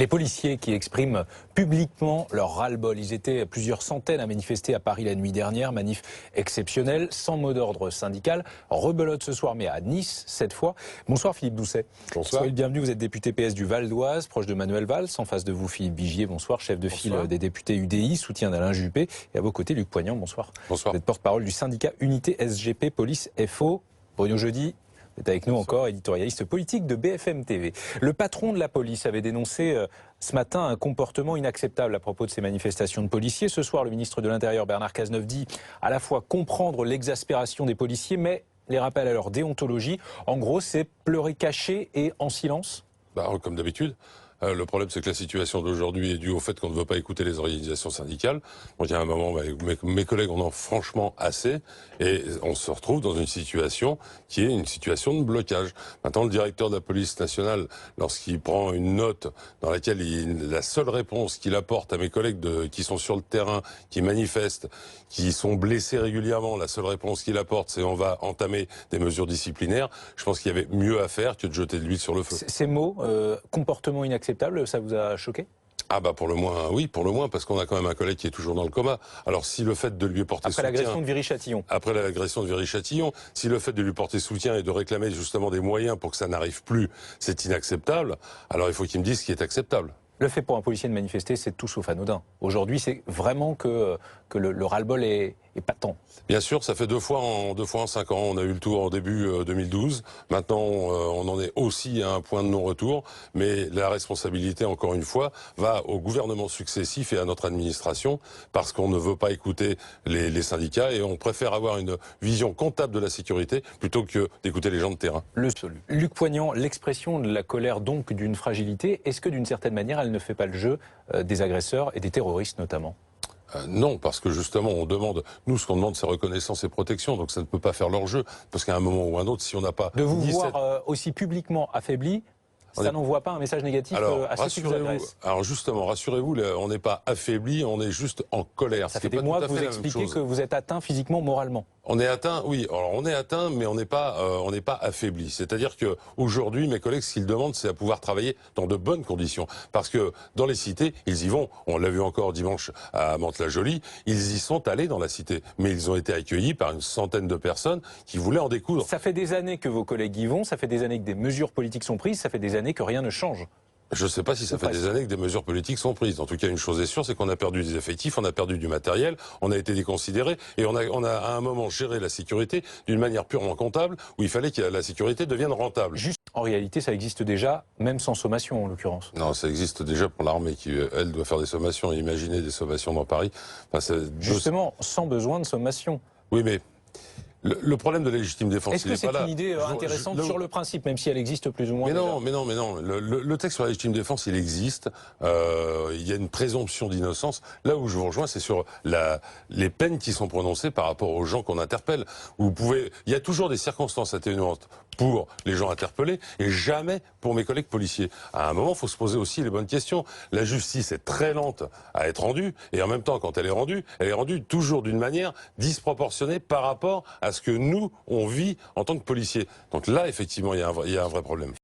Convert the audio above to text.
Les policiers qui expriment publiquement leur ras-le-bol. Ils étaient plusieurs centaines à manifester à Paris la nuit dernière. Manif exceptionnelle, sans mot d'ordre syndical. Rebelote ce soir, mais à Nice cette fois. Bonsoir Philippe Doucet. Bonsoir. Soyez le bienvenu, vous êtes député PS du Val d'Oise, proche de Manuel Valls. En face de vous, Philippe Vigier, bonsoir, chef de file des députés UDI, soutien d'Alain Juppé. Et à vos côtés, Luc Poignant, bonsoir. Bonsoir. Vous êtes porte-parole du syndicat Unité SGP Police FO. Bruno Jeudi. Vous êtes avec nous encore, éditorialiste politique de BFM TV. Le patron de la police avait dénoncé ce matin un comportement inacceptable à propos de ces manifestations de policiers. Ce soir, le ministre de l'Intérieur, Bernard Cazeneuve, dit à la fois comprendre l'exaspération des policiers, mais les rappels à leur déontologie. En gros, c'est pleurer caché et en silence. Comme d'habitude. Le problème, c'est que la situation d'aujourd'hui est due au fait qu'on ne veut pas écouter les organisations syndicales. Bon, il y a un moment, mes collègues en ont franchement assez, et on se retrouve dans une situation qui est une situation de blocage. Maintenant, le directeur de la police nationale, lorsqu'il prend une note dans laquelle la seule réponse qu'il apporte à mes collègues qui sont sur le terrain, qui manifestent, qui sont blessés régulièrement, la seule réponse qu'il apporte, c'est on va entamer des mesures disciplinaires. Je pense qu'il y avait mieux à faire que de jeter de l'huile sur le feu. Ces mots, comportement inacceptable, ça vous a choqué ? Pour le moins, oui, pour le moins, parce qu'on a quand même un collègue qui est toujours dans le coma. Alors si le fait de lui porter soutien... Après l'agression de Viry-Châtillon. Après l'agression de Viry-Châtillon, si le fait de lui porter soutien et de réclamer justement des moyens pour que ça n'arrive plus, c'est inacceptable, alors il faut qu'il me dise ce qui est acceptable. Le fait pour un policier de manifester, c'est tout sauf anodin. Aujourd'hui, c'est vraiment que le ras-le-bol est patent. Bien sûr, ça fait deux fois en 5 ans. On a eu le tour en début 2012. Maintenant, on en est aussi à un point de non-retour. Mais la responsabilité, encore une fois, va aux gouvernements successifs et à notre administration, parce qu'on ne veut pas écouter les syndicats et on préfère avoir une vision comptable de la sécurité plutôt que d'écouter les gens de terrain. Luc Poignant, l'expression de la colère, donc d'une fragilité, est-ce que d'une certaine manière, elle ne fait pas le jeu des agresseurs et des terroristes notamment ? Non, parce que justement, nous ce qu'on demande, c'est reconnaissance et protection, donc ça ne peut pas faire leur jeu, parce qu'à un moment ou un autre, si on n'a pas... De vous voir aussi publiquement affaibli, ça n'envoie pas un message négatif à ceux qui vous agressent. Alors justement, rassurez-vous, on n'est pas affaibli, on est juste en colère. Ça fait des mois que vous expliquez que vous êtes atteint physiquement, moralement. On est atteint, oui. Alors on est atteint, mais on n'est pas affaibli. C'est-à-dire que aujourd'hui, mes collègues, ce qu'ils demandent, c'est à pouvoir travailler dans de bonnes conditions, parce que dans les cités, ils y vont. On l'a vu encore dimanche à Mantes-la-Jolie. Ils y sont allés dans la cité, mais ils ont été accueillis par une centaine de personnes qui voulaient en découdre. Ça fait des années que vos collègues y vont. Ça fait des années que des mesures politiques sont prises. Ça fait des années que rien ne change. Je ne sais pas si ça fait des années que des mesures politiques sont prises. En tout cas, une chose est sûre, c'est qu'on a perdu des effectifs, on a perdu du matériel, on a été déconsidéré et on a à un moment géré la sécurité d'une manière purement comptable où il fallait que la sécurité devienne rentable. Juste, en réalité, ça existe déjà, même sans sommation en l'occurrence. Non, ça existe déjà pour l'armée qui, elle, doit faire des sommations. Imaginez des sommations dans Paris. Justement, sans besoin de sommation. Oui, mais... Le problème de la légitime défense, est-ce que c'est une idée intéressante sur le principe, même si elle existe plus ou moins? Mais non. Le texte sur la légitime défense, il existe. Il y a une présomption d'innocence. Là où je vous rejoins, c'est sur les peines qui sont prononcées par rapport aux gens qu'on interpelle. Il y a toujours des circonstances atténuantes pour les gens interpellés et jamais pour mes collègues policiers. À un moment, il faut se poser aussi les bonnes questions. La justice est très lente à être rendue et en même temps, quand elle est rendue toujours d'une manière disproportionnée par rapport à ce que nous, on vit en tant que policiers. Donc là, effectivement, il y a un vrai problème.